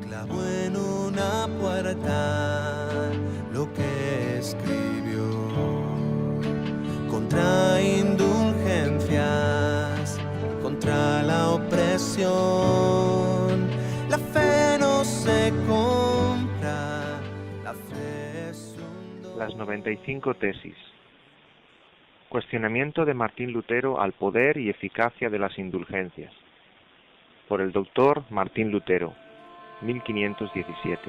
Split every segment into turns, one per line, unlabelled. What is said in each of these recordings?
Clavó en una puerta lo que escribió contra indulgencias, contra la opresión. La fe no se compra, la fe es un don.
Las 95 tesis. Cuestionamiento de Martín Lutero al poder y eficacia de las indulgencias. Por el doctor Martín Lutero, 1517.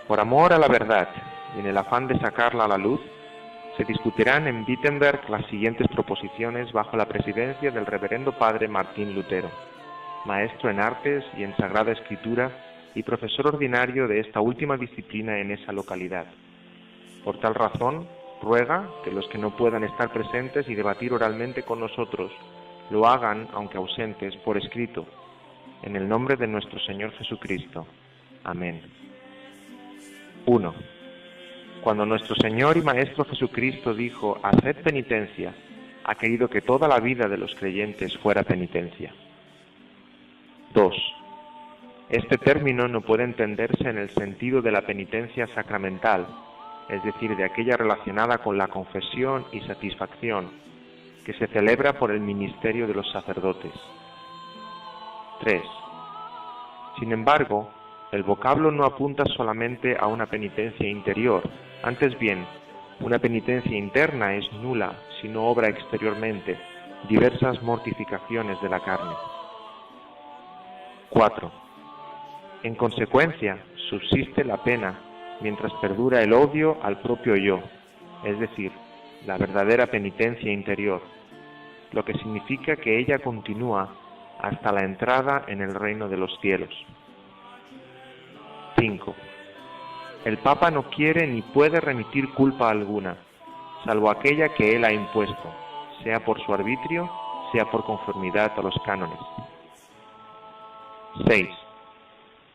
Por amor a la verdad y en el afán de sacarla a la luz, se discutirán en Wittenberg las siguientes proposiciones bajo la presidencia del reverendo padre Martín Lutero, maestro en artes y en Sagrada Escritura y profesor ordinario de esta última disciplina en esa localidad. Por tal razón, ruega que los que no puedan estar presentes y debatir oralmente con nosotros, lo hagan, aunque ausentes, por escrito, en el nombre de nuestro Señor Jesucristo. Amén. 1. Cuando nuestro Señor y Maestro Jesucristo dijo, haced penitencia, ha querido que toda la vida de los creyentes fuera penitencia. 2. Este término no puede entenderse en el sentido de la penitencia sacramental, es decir, de aquella relacionada con la confesión y satisfacción, que se celebra por el ministerio de los sacerdotes. 3. Sin embargo, el vocablo no apunta solamente a una penitencia interior, antes bien, una penitencia interna es nula si no obra exteriormente diversas mortificaciones de la carne. 4. En consecuencia, subsiste la pena mientras perdura el odio al propio yo, es decir, la verdadera penitencia interior, lo que significa que ella continúa hasta la entrada en el reino de los cielos. 5. El Papa no quiere ni puede remitir culpa alguna, salvo aquella que él ha impuesto, sea por su arbitrio, sea por conformidad a los cánones. 6.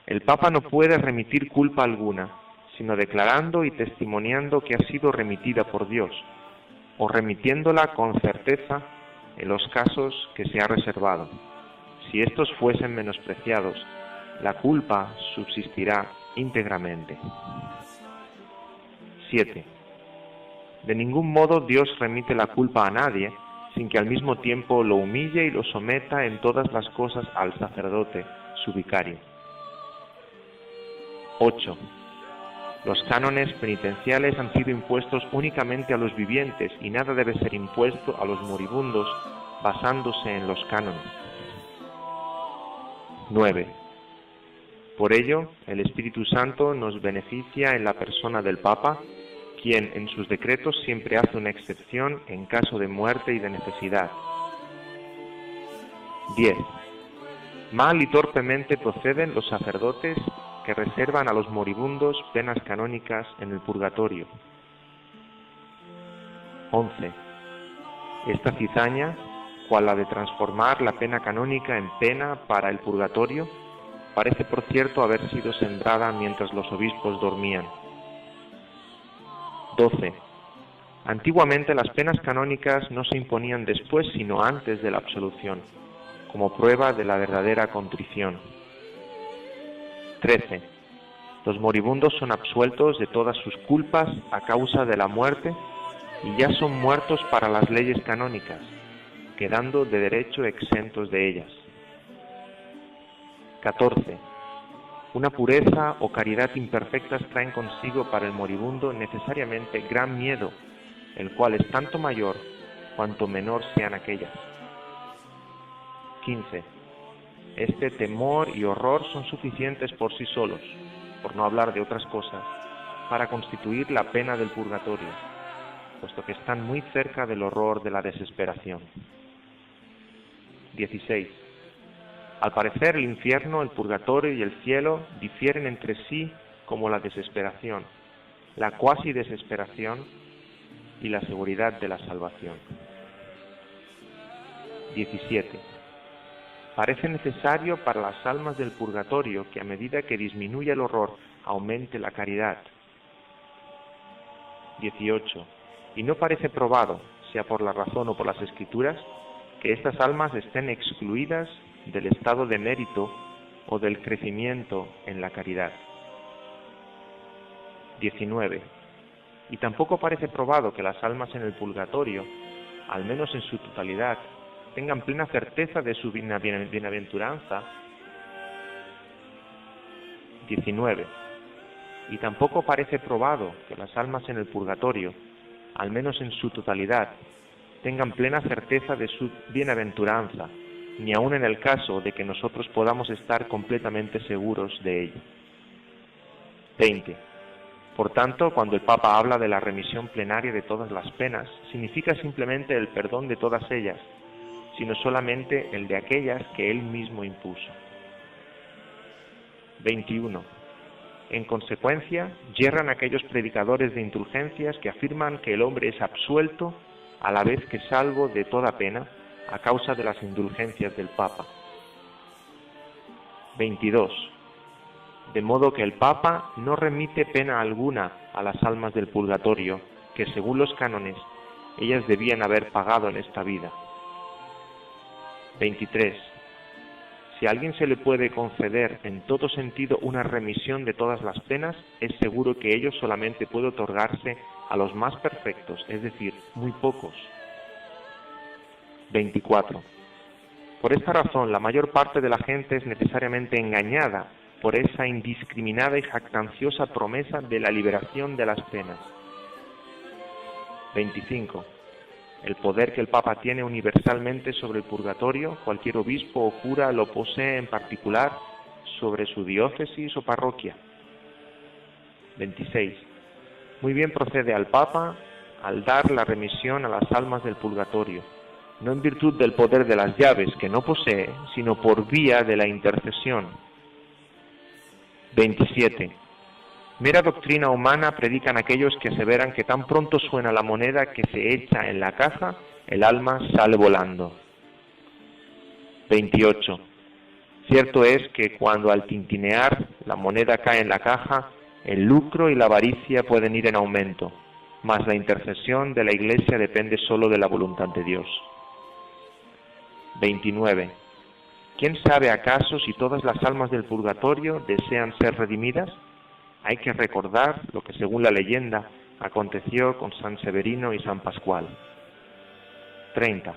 El Papa no puede remitir culpa alguna, sino declarando y testimoniando que ha sido remitida por Dios, o remitiéndola con certeza en los casos que se ha reservado. Si estos fuesen menospreciados, la culpa subsistirá íntegramente. 7. De ningún modo Dios remite la culpa a nadie, sin que al mismo tiempo lo humille y lo someta en todas las cosas al sacerdote, su vicario. 8. Los cánones penitenciales han sido impuestos únicamente a los vivientes y nada debe ser impuesto a los moribundos basándose en los cánones. 9. Por ello, el Espíritu Santo nos beneficia en la persona del Papa, quien en sus decretos siempre hace una excepción en caso de muerte y de necesidad. 10. Mal y torpemente proceden los sacerdotes que reservan a los moribundos penas canónicas en el purgatorio. 11. Esta cizaña, cual la de transformar la pena canónica en pena para el purgatorio, parece por cierto haber sido sembrada mientras los obispos dormían. 12. Antiguamente las penas canónicas no se imponían después sino antes de la absolución, como prueba de la verdadera contrición. 13. Los moribundos son absueltos de todas sus culpas a causa de la muerte y ya son muertos para las leyes canónicas, quedando de derecho exentos de ellas. 14. Una pureza o caridad imperfectas traen consigo para el moribundo necesariamente gran miedo, el cual es tanto mayor cuanto menor sean aquellas. 15. Este temor y horror son suficientes por sí solos, por no hablar de otras cosas, para constituir la pena del purgatorio, puesto que están muy cerca del horror de la desesperación. 16. Al parecer el infierno, el purgatorio y el cielo difieren entre sí como la desesperación, la cuasi desesperación y la seguridad de la salvación. 17. Parece necesario para las almas del purgatorio que a medida que disminuya el horror aumente la caridad. 18. Y no parece probado, sea por la razón o por las escrituras, que estas almas estén excluidas del estado de mérito o del crecimiento en la caridad. 19. Y tampoco parece probado que las almas en el purgatorio, al menos en su totalidad, tengan plena certeza de su bienaventuranza. 19. Y tampoco parece probado que las almas en el purgatorio, al menos en su totalidad, tengan plena certeza de su bienaventuranza, ni aun en el caso de que nosotros podamos estar completamente seguros de ello. 20. Por tanto, cuando el Papa habla de la remisión plenaria de todas las penas, significa simplemente el perdón de todas ellas, sino solamente el de aquellas que él mismo impuso. 21. En consecuencia, yerran aquellos predicadores de indulgencias que afirman que el hombre es absuelto a la vez que salvo de toda pena a causa de las indulgencias del Papa. 22. De modo que el Papa no remite pena alguna a las almas del purgatorio, que según los cánones, ellas debían haber pagado en esta vida. 23. Si a alguien se le puede conceder en todo sentido una remisión de todas las penas, es seguro que ello solamente puede otorgarse a los más perfectos, es decir, muy pocos. 24. Por esta razón, la mayor parte de la gente es necesariamente engañada por esa indiscriminada y jactanciosa promesa de la liberación de las penas. 25. El poder que el Papa tiene universalmente sobre el purgatorio, cualquier obispo o cura lo posee en particular sobre su diócesis o parroquia. 26. Muy bien procede al Papa al dar la remisión a las almas del purgatorio, no en virtud del poder de las llaves que no posee, sino por vía de la intercesión. 27. Mera doctrina humana predican aquellos que aseveran que tan pronto suena la moneda que se echa en la caja, el alma sale volando. 28. Cierto es que cuando al tintinear la moneda cae en la caja, el lucro y la avaricia pueden ir en aumento, mas la intercesión de la Iglesia depende solo de la voluntad de Dios. 29. ¿Quién sabe acaso si todas las almas del purgatorio desean ser redimidas? Hay que recordar lo que según la leyenda aconteció con San Severino y San Pascual. 30.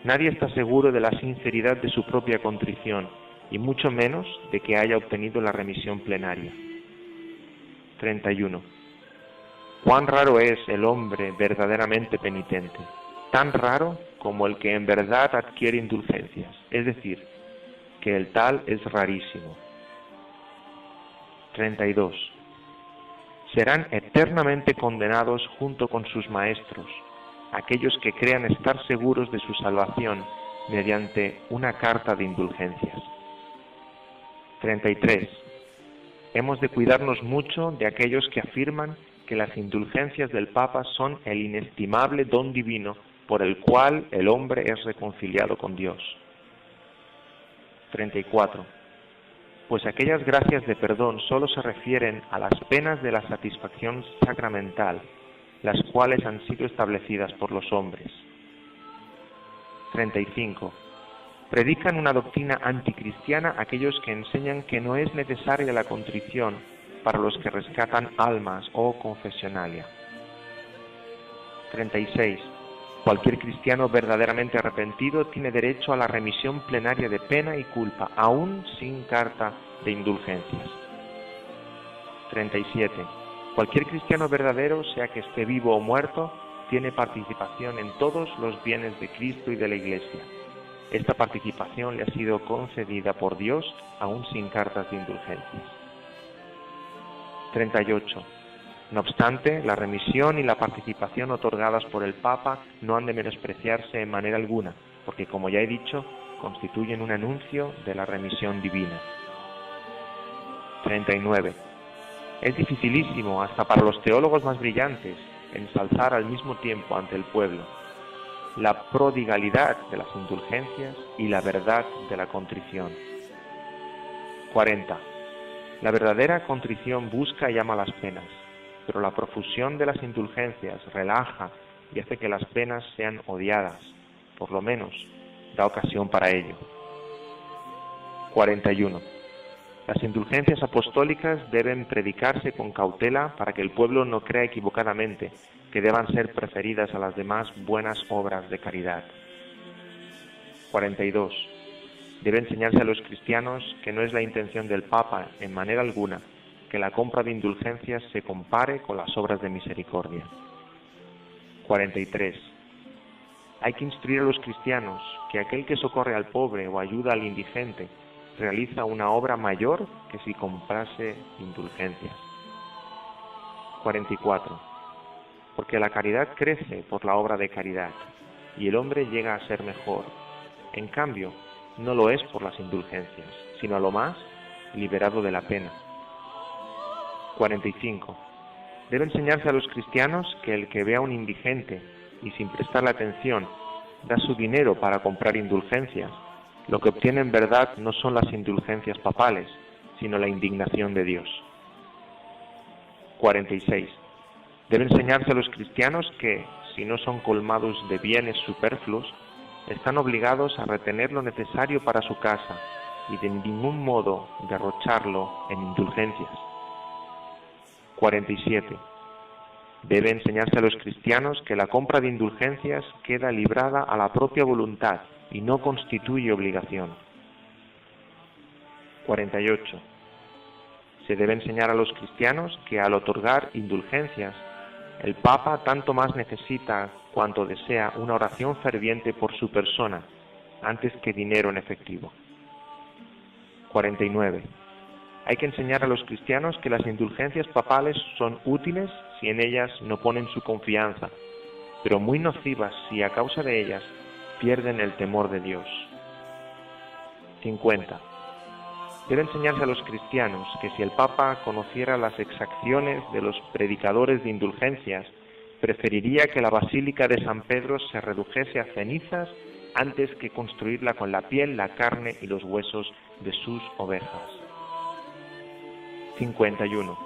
Nadie está seguro de la sinceridad de su propia contrición, y mucho menos de que haya obtenido la remisión plenaria. 31. Cuán raro es el hombre verdaderamente penitente, tan raro como el que en verdad adquiere indulgencias, es decir, que el tal es rarísimo. 32. Serán eternamente condenados junto con sus maestros, aquellos que crean estar seguros de su salvación mediante una carta de indulgencias. 33. Hemos de cuidarnos mucho de aquellos que afirman que las indulgencias del Papa son el inestimable don divino por el cual el hombre es reconciliado con Dios. 34. Pues aquellas gracias de perdón solo se refieren a las penas de la satisfacción sacramental, las cuales han sido establecidas por los hombres. 35. Predican una doctrina anticristiana aquellos que enseñan que no es necesaria la contrición para los que rescatan almas o confesionalia. 36. Cualquier cristiano verdaderamente arrepentido tiene derecho a la remisión plenaria de pena y culpa, aún sin carta de indulgencias. 37. Cualquier cristiano verdadero, sea que esté vivo o muerto, tiene participación en todos los bienes de Cristo y de la Iglesia. Esta participación le ha sido concedida por Dios, aún sin cartas de indulgencias. 38. No obstante, la remisión y la participación otorgadas por el Papa no han de menospreciarse en manera alguna, porque, como ya he dicho, constituyen un anuncio de la remisión divina. 39. Es dificilísimo, hasta para los teólogos más brillantes, ensalzar al mismo tiempo ante el pueblo la prodigalidad de las indulgencias y la verdad de la contrición. 40. La verdadera contrición busca y ama las penas, pero la profusión de las indulgencias relaja y hace que las penas sean odiadas, por lo menos da ocasión para ello. 41. Las indulgencias apostólicas deben predicarse con cautela para que el pueblo no crea equivocadamente que deban ser preferidas a las demás buenas obras de caridad. 42. Debe enseñarse a los cristianos que no es la intención del Papa, en manera alguna, que la compra de indulgencias se compare con las obras de misericordia. 43. Hay que instruir a los cristianos que aquel que socorre al pobre o ayuda al indigente realiza una obra mayor que si comprase indulgencias. 44. Porque la caridad crece por la obra de caridad y el hombre llega a ser mejor. En cambio, no lo es por las indulgencias, sino a lo más liberado de la pena. 45. Debe enseñarse a los cristianos que el que vea a un indigente y sin prestarle atención da su dinero para comprar indulgencias, lo que obtiene en verdad no son las indulgencias papales, sino la indignación de Dios. 46. Debe enseñarse a los cristianos que, si no son colmados de bienes superfluos, están obligados a retener lo necesario para su casa y de ningún modo derrocharlo en indulgencias. 47. Debe enseñarse a los cristianos que la compra de indulgencias queda librada a la propia voluntad y no constituye obligación. 48. Se debe enseñar a los cristianos que al otorgar indulgencias, el Papa tanto más necesita cuanto desea una oración ferviente por su persona, antes que dinero en efectivo. 49. Hay que enseñar a los cristianos que las indulgencias papales son útiles si en ellas no ponen su confianza, pero muy nocivas si a causa de ellas pierden el temor de Dios. 50. Debe enseñarse a los cristianos que si el Papa conociera las exacciones de los predicadores de indulgencias, preferiría que la Basílica de San Pedro se redujese a cenizas antes que construirla con la piel, la carne y los huesos de sus ovejas. 51.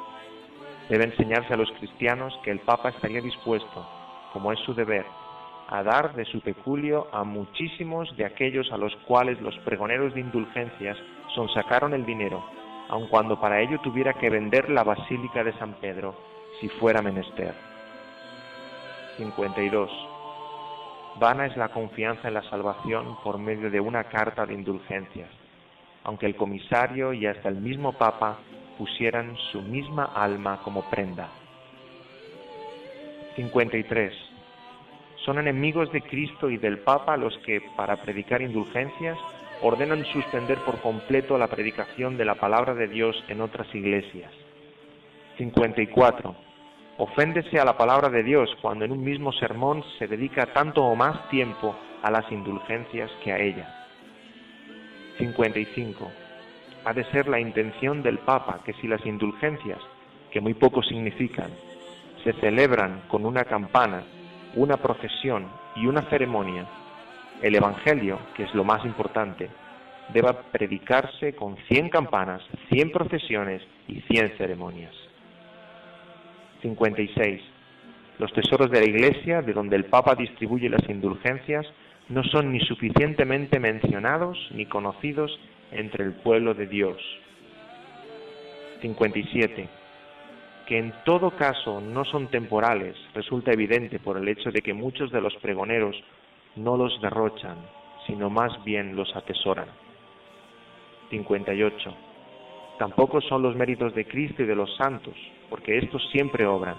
Debe enseñarse a los cristianos que el Papa estaría dispuesto, como es su deber, a dar de su peculio a muchísimos de aquellos a los cuales los pregoneros de indulgencias sonsacaron el dinero, aun cuando para ello tuviera que vender la Basílica de San Pedro, si fuera menester. 52. Vana es la confianza en la salvación por medio de una carta de indulgencias, aunque el comisario y hasta el mismo Papa pusieran su misma alma como prenda. 53. Son enemigos de Cristo y del Papa los que, para predicar indulgencias, ordenan suspender por completo la predicación de la palabra de Dios en otras iglesias. 54. Oféndese a la palabra de Dios cuando en un mismo sermón se dedica tanto o más tiempo a las indulgencias que a ellas. 55. Ha de ser la intención del Papa que si las indulgencias, que muy poco significan, se celebran con una campana, una procesión y una ceremonia, el Evangelio, que es lo más importante, deba predicarse con 100 campanas, 100 procesiones y 100 ceremonias. 56. Los tesoros de la Iglesia, de donde el Papa distribuye las indulgencias, no son ni suficientemente mencionados ni conocidos entre el pueblo de Dios. 57. Que en todo caso no son temporales resulta evidente por el hecho de que muchos de los pregoneros no los derrochan, sino más bien los atesoran. 58. Tampoco son los méritos de Cristo y de los santos, porque estos siempre obran,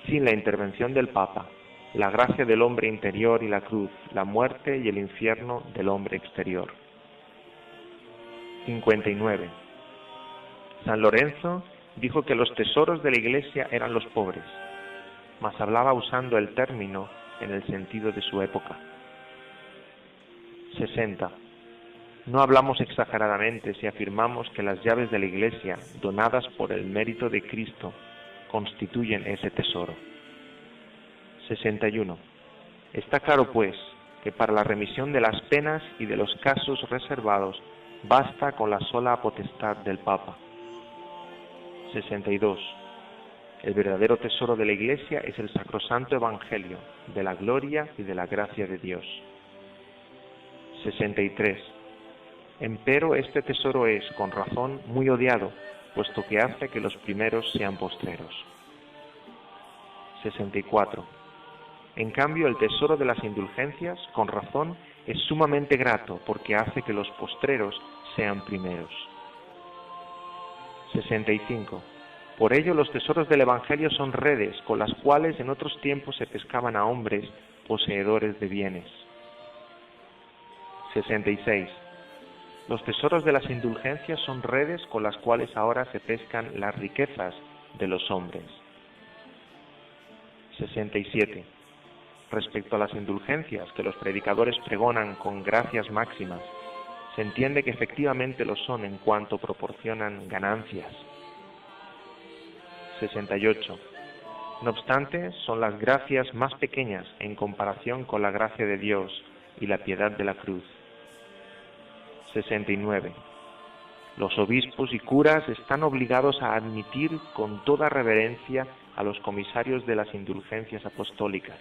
sin la intervención del Papa, la gracia del hombre interior y la cruz, la muerte y el infierno del hombre exterior. 59. San Lorenzo dijo que los tesoros de la Iglesia eran los pobres, mas hablaba usando el término en el sentido de su época. 60. No hablamos exageradamente si afirmamos que las llaves de la Iglesia, donadas por el mérito de Cristo, constituyen ese tesoro. 61. Está claro, pues, que para la remisión de las penas y de los casos reservados basta con la sola potestad del Papa. 62. El verdadero tesoro de la Iglesia es el sacrosanto Evangelio, de la gloria y de la gracia de Dios. 63. Empero este tesoro es, con razón, muy odiado, puesto que hace que los primeros sean postreros. 64. En cambio, el tesoro de las indulgencias, con razón, es sumamente grato, porque hace que los postreros sean primeros. 65. Por ello, los tesoros del Evangelio son redes, con las cuales en otros tiempos se pescaban a hombres poseedores de bienes. 66. Los tesoros de las indulgencias son redes con las cuales ahora se pescan las riquezas de los hombres. 67. Respecto a las indulgencias que los predicadores pregonan con gracias máximas, se entiende que efectivamente lo son en cuanto proporcionan ganancias. 68. No obstante, son las gracias más pequeñas en comparación con la gracia de Dios y la piedad de la cruz. 69. Los obispos y curas están obligados a admitir con toda reverencia a los comisarios de las indulgencias apostólicas.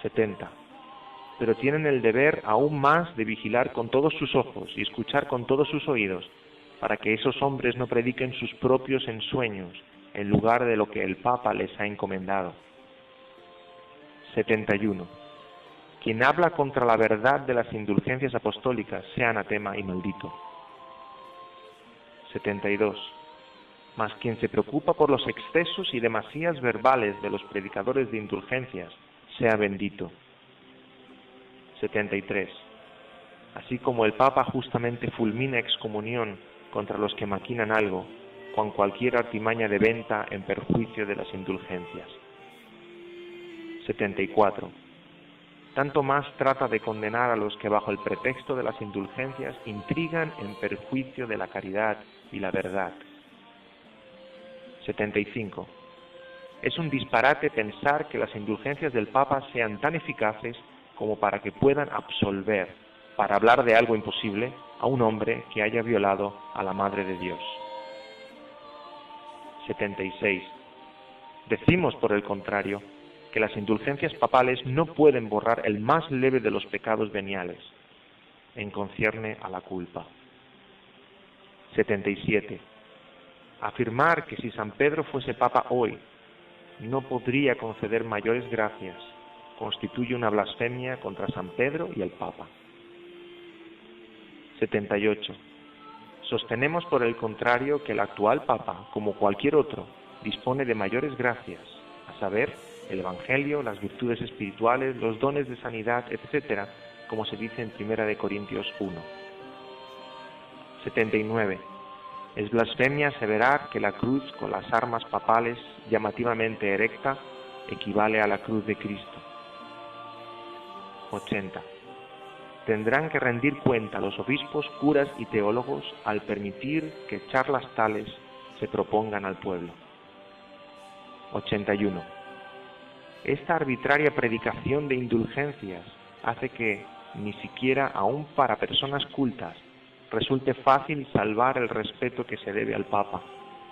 70. Pero tienen el deber aún más de vigilar con todos sus ojos y escuchar con todos sus oídos, para que esos hombres no prediquen sus propios ensueños en lugar de lo que el Papa les ha encomendado. 71. Quien habla contra la verdad de las indulgencias apostólicas sea anatema y maldito. 72. Mas quien se preocupa por los excesos y demasías verbales de los predicadores de indulgencias sea bendito. 73. Así como el Papa justamente fulmina excomunión contra los que maquinan algo, con cualquier artimaña de venta en perjuicio de las indulgencias. 74. Tanto más trata de condenar a los que bajo el pretexto de las indulgencias intrigan en perjuicio de la caridad y la verdad. 75. Es un disparate pensar que las indulgencias del Papa sean tan eficaces como para que puedan absolver, para hablar de algo imposible, a un hombre que haya violado a la Madre de Dios. 76. Decimos, por el contrario, que las indulgencias papales no pueden borrar el más leve de los pecados veniales, en concierne a la culpa. 77. Afirmar que si San Pedro fuese Papa hoy, no podría conceder mayores gracias, constituye una blasfemia contra San Pedro y el Papa. 78. Sostenemos, por el contrario, que el actual Papa, como cualquier otro, dispone de mayores gracias, a saber, el Evangelio, las virtudes espirituales, los dones de sanidad, etc., como se dice en 1 Corintios 1. 79. Es blasfemia aseverar que la cruz con las armas papales llamativamente erecta equivale a la cruz de Cristo. 80. Tendrán que rendir cuenta los obispos, curas y teólogos al permitir que charlas tales se propongan al pueblo. 81. Esta arbitraria predicación de indulgencias hace que, ni siquiera aún para personas cultas, resulte fácil salvar el respeto que se debe al Papa,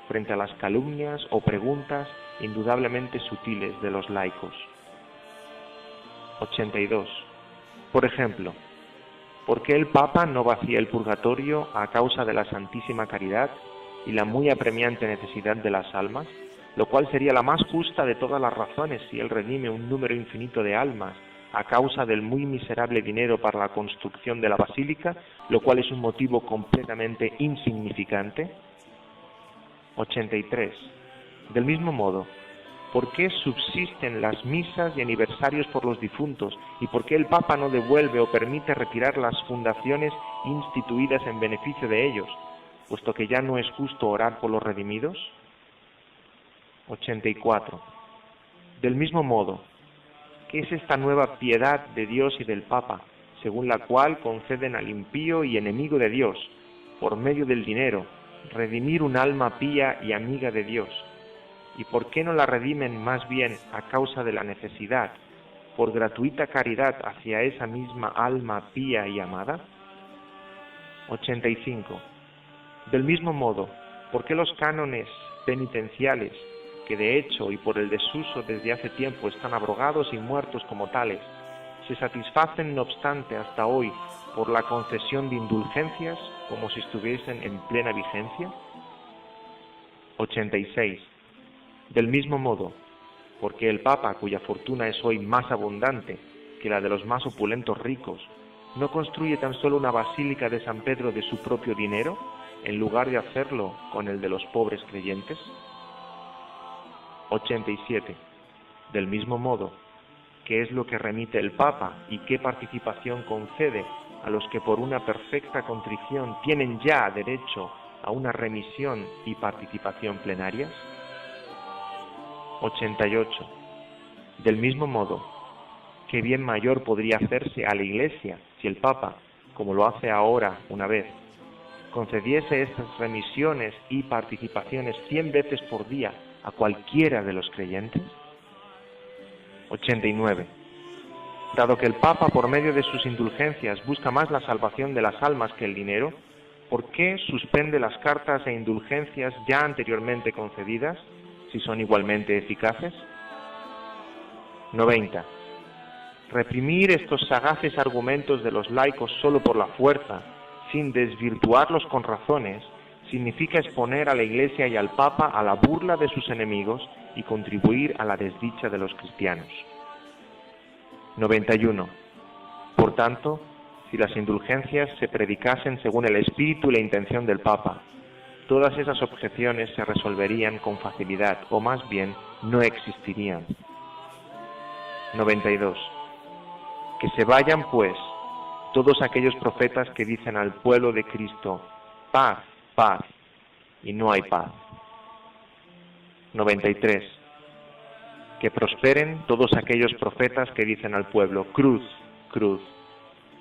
frente a las calumnias o preguntas indudablemente sutiles de los laicos. 82. Por ejemplo, ¿por qué el Papa no vacía el purgatorio a causa de la Santísima Caridad y la muy apremiante necesidad de las almas? Lo cual sería la más justa de todas las razones si él redime un número infinito de almas a causa del muy miserable dinero para la construcción de la basílica, lo cual es un motivo completamente insignificante. 83. Del mismo modo, ¿por qué subsisten las misas y aniversarios por los difuntos y por qué el Papa no devuelve o permite retirar las fundaciones instituidas en beneficio de ellos, puesto que ya no es justo orar por los redimidos? 84. Del mismo modo, ¿qué es esta nueva piedad de Dios y del Papa, según la cual conceden al impío y enemigo de Dios, por medio del dinero, redimir un alma pía y amiga de Dios? ¿Y por qué no la redimen más bien a causa de la necesidad, por gratuita caridad hacia esa misma alma pía y amada? 85. Del mismo modo, ¿por qué los cánones penitenciales, que de hecho y por el desuso desde hace tiempo están abrogados y muertos como tales, se satisfacen no obstante hasta hoy por la concesión de indulgencias como si estuviesen en plena vigencia? 86. Del mismo modo, porque el Papa, cuya fortuna es hoy más abundante que la de los más opulentos ricos, no construye tan solo una basílica de San Pedro de su propio dinero, en lugar de hacerlo con el de los pobres creyentes. 87. Del mismo modo, ¿qué es lo que remite el Papa y qué participación concede a los que por una perfecta contrición tienen ya derecho a una remisión y participación plenarias? 88. Del mismo modo, ¿qué bien mayor podría hacerse a la Iglesia si el Papa, como lo hace ahora una vez, concediese estas remisiones y participaciones 100 veces por día a cualquiera de los creyentes? 89. Dado que el Papa, por medio de sus indulgencias, busca más la salvación de las almas que el dinero, ¿por qué suspende las cartas e indulgencias ya anteriormente concedidas, si son igualmente eficaces? 90. Reprimir estos sagaces argumentos de los laicos solo por la fuerza, sin desvirtuarlos con razones, significa exponer a la Iglesia y al Papa a la burla de sus enemigos y contribuir a la desdicha de los cristianos. 91. Por tanto, si las indulgencias se predicasen según el espíritu y la intención del Papa, todas esas objeciones se resolverían con facilidad, o más bien, no existirían. 92. Que se vayan, pues, todos aquellos profetas que dicen al pueblo de Cristo, paz, paz, y no hay paz. 93. Que prosperen todos aquellos profetas que dicen al pueblo, cruz, cruz,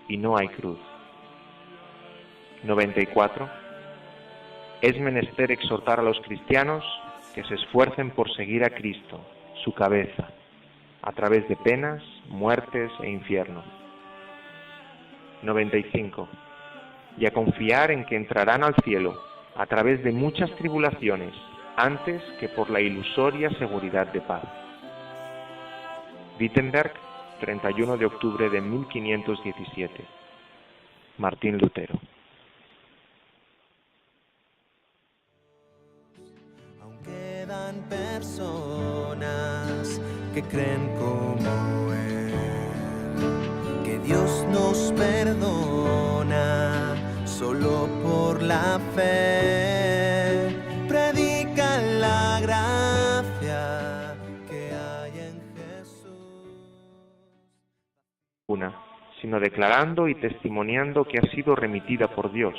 y no hay cruz. 94. Es menester exhortar a los cristianos que se esfuercen por seguir a Cristo, su cabeza, a través de penas, muertes e infierno. 95. Y a confiar en que entrarán al cielo a través de muchas tribulaciones, antes que por la ilusoria seguridad de paz. Wittenberg, 31 de octubre de 1517. Martín Lutero.
Aún quedan personas que creen como Él, que Dios nos perdona solo por la fe. Predican la gracia que hay en Jesús.
Sino declarando y testimoniando que ha sido remitida por Dios,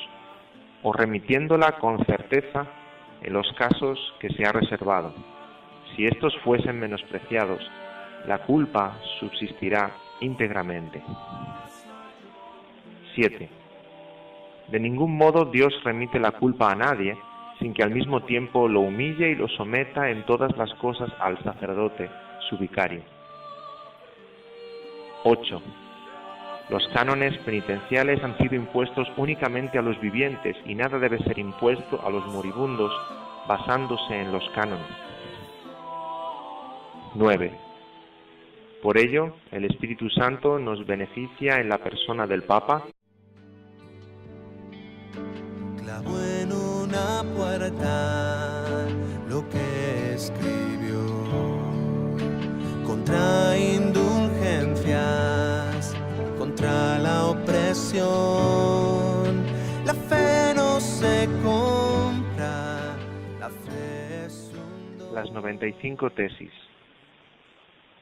o remitiéndola con certeza en los casos que se ha reservado. Si estos fuesen menospreciados, la culpa subsistirá íntegramente. 7. De ningún modo Dios remite la culpa a nadie, sin que al mismo tiempo lo humille y lo someta en todas las cosas al sacerdote, su vicario. 8. Los cánones penitenciales han sido impuestos únicamente a los vivientes y nada debe ser impuesto a los moribundos basándose en los cánones. 9. Por ello, el Espíritu Santo nos beneficia en la persona del Papa.
Clavó en una puerta lo que escribió contra indulgencias, contra la opresión. La fe no se compra, la fe es un don.
Las 95 tesis.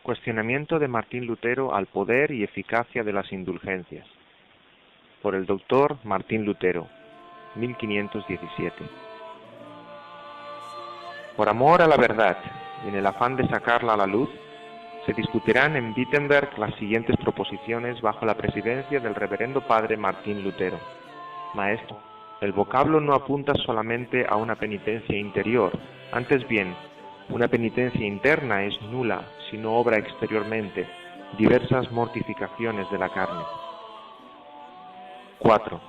Cuestionamiento de Martín Lutero al poder y eficacia de las indulgencias. Por el doctor Martín Lutero, 1517. Por amor a la verdad y en el afán de sacarla a la luz, se discutirán en Wittenberg las siguientes proposiciones bajo la presidencia del reverendo padre Martín Lutero. Maestro, el vocablo no apunta solamente a una penitencia interior, antes bien, una penitencia interna es nula si no obra exteriormente diversas mortificaciones de la carne. 4.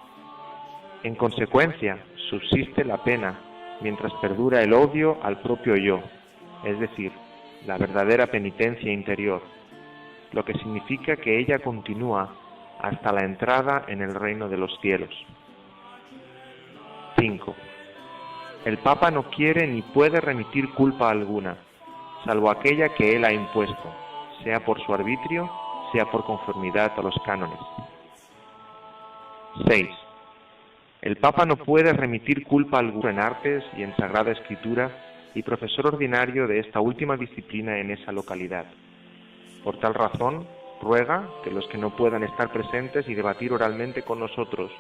En consecuencia, subsiste la pena mientras perdura el odio al propio yo, es decir, la verdadera penitencia interior, lo que significa que ella continúa hasta la entrada en el reino de los cielos. 5. El Papa no quiere ni puede remitir culpa alguna, salvo aquella que él ha impuesto, sea por su arbitrio, sea por conformidad a los cánones. 6. El Papa no puede remitir culpa alguna en artes y en Sagrada Escritura y profesor ordinario de esta última disciplina en esa localidad. Por tal razón, ruega que los que no puedan estar presentes y debatir oralmente con nosotros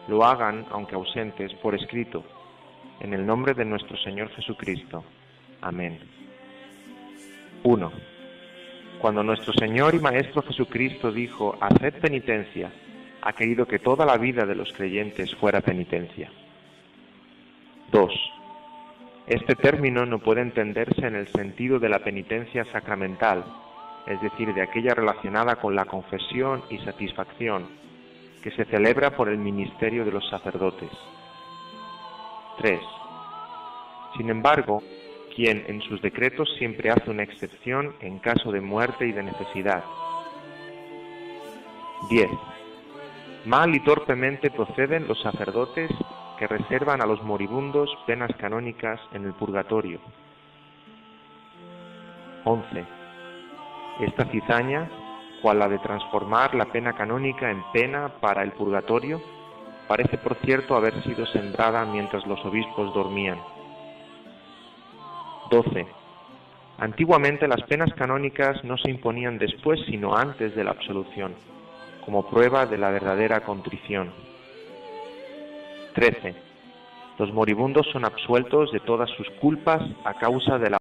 lo hagan, aunque ausentes, por escrito, en el nombre de nuestro Señor Jesucristo. Amén. 1. Cuando nuestro Señor y Maestro Jesucristo dijo, haced penitencia, ha querido que toda la vida de los creyentes fuera penitencia. 2. Este término no puede entenderse en el sentido de la penitencia sacramental, es decir, de aquella relacionada con la confesión y satisfacción, que se celebra por el ministerio de los sacerdotes. 3. Sin embargo, quien en sus decretos siempre hace una excepción en caso de muerte y de necesidad. 10. Mal y torpemente proceden los sacerdotes que reservan a los moribundos penas canónicas en el purgatorio. 11. Esta cizaña, cual la de transformar la pena canónica en pena para el purgatorio, parece por cierto haber sido sembrada mientras los obispos dormían. 12. Antiguamente las penas canónicas no se imponían después sino antes de la absolución, como prueba de la verdadera contrición. 13. Los moribundos son absueltos de todas sus culpas a causa de la